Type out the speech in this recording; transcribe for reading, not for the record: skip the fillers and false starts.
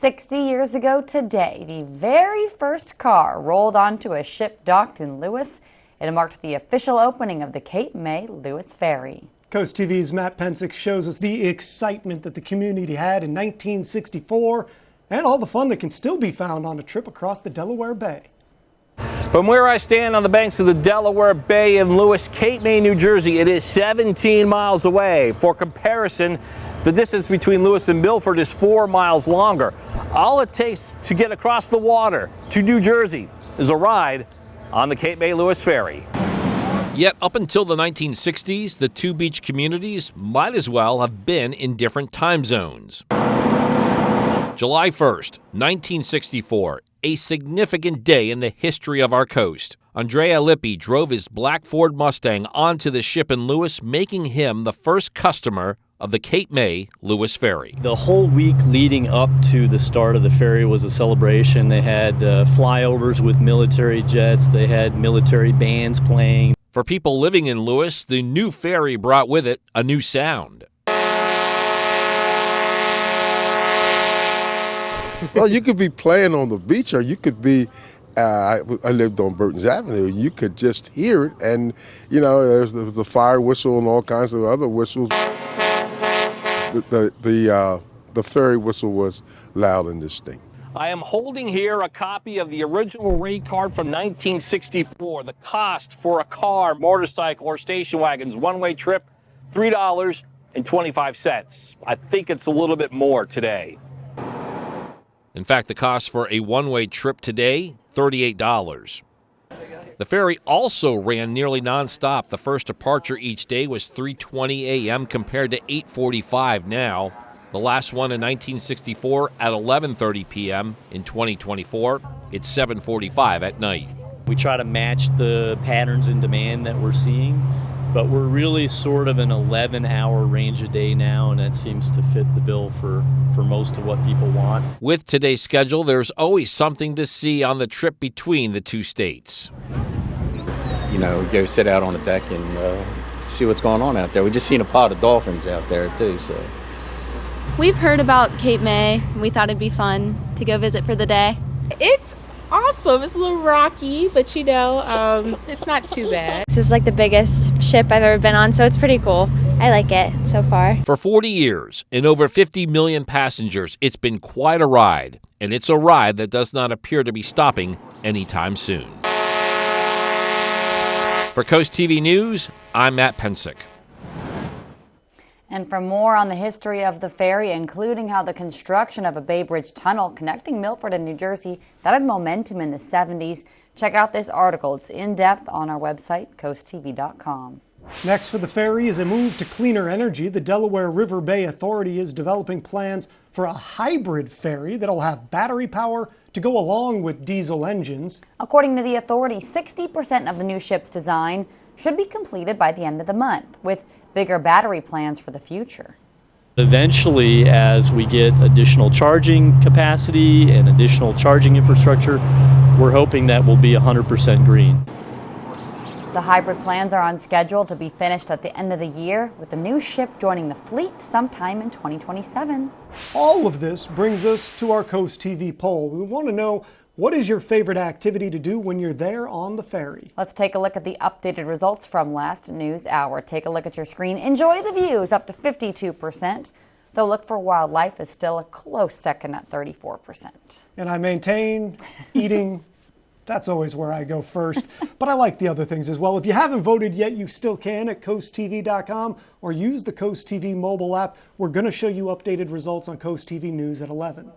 60 years ago today, the very first car rolled onto a ship docked in Lewes. It marked the official opening of the Cape May-Lewes Ferry. Coast TV's Matt Pensick shows us the excitement that the community had in 1964 and all the fun that can still be found on a trip across the Delaware Bay. From where I stand on the banks of the Delaware Bay in Lewes, Cape May, New Jersey, it is 17 miles away. For comparison, the distance between Lewes and Milford is 4 miles longer. All it takes to get across the water to New Jersey is a ride on the Cape May-Lewes Ferry. Yet up until the 1960s, the two beach communities might as well have been in different time zones. July 1st, 1964, a significant day in the history of our coast. Andrea Lippi drove his black Ford Mustang onto the ship in Lewes, making him the first customer of the Cape May-Lewes Ferry. The whole week leading up to the start of the ferry was a celebration. They had flyovers with military jets. They had military bands playing. For people living in Lewes, the new ferry brought with it a new sound. Well, you could be playing on the beach, or you could be, I lived on Burton's Avenue, you could just hear it, and, you know, there was the fire whistle and all kinds of other whistles. The ferry whistle was loud and distinct. I am holding here a copy of the original rate card from 1964. The cost for a car, motorcycle, or station wagon's one-way trip, $3.25. I think it's a little bit more today. In fact, the cost for a one-way trip today, $38. The ferry also ran nearly nonstop. The first departure each day was 3:20 a.m. compared to 8:45 now. The last one in 1964 at 11:30 p.m. In 2024, it's 7:45 at night. We try to match the patterns in demand that we're seeing, but we're really sort of an 11-hour range a day now, and that seems to fit the bill for most of what people want. With today's schedule, there's always something to see on the trip between the two states. You know, go sit out on the deck and see what's going on out there. We just seen a pod of dolphins out there too, so. We've heard about Cape May. We thought it'd be fun to go visit for the day. It's awesome. It's a little rocky, but you know, it's not too bad. This is like the biggest ship I've ever been on, so it's pretty cool. I like it so far. For 40 years and over 50 million passengers, it's been quite a ride, and it's a ride that does not appear to be stopping anytime soon. For Coast TV News, I'm Matt Pensick. And for more on the history of the ferry, including how the construction of a Bay Bridge tunnel connecting Milford and New Jersey that had momentum in the 70s, check out this article. It's in depth on our website, coasttv.com. Next for the ferry is a move to cleaner energy. The Delaware River Bay Authority is developing plans for a hybrid ferry that'll have battery power to go along with diesel engines. According to the authority, 60% of the new ship's design should be completed by the end of the month, with bigger battery plans for the future. Eventually, as we get additional charging capacity and additional charging infrastructure, we're hoping that will be 100% green. The hybrid plans are on schedule to be finished at the end of the year, with the new ship joining the fleet sometime in 2027. All of this brings us to our Coast TV poll. We want to know, what is your favorite activity to do when you're there on the ferry? Let's take a look at the updated results from last news hour. Take a look at your screen. Enjoy the views, up to 52%. Though look for wildlife is still a close second at 34%. And I maintain eating, that's always where I go first. But I like the other things as well. If you haven't voted yet, you still can at coasttv.com or use the Coast TV mobile app. We're going to show you updated results on Coast TV News at 11.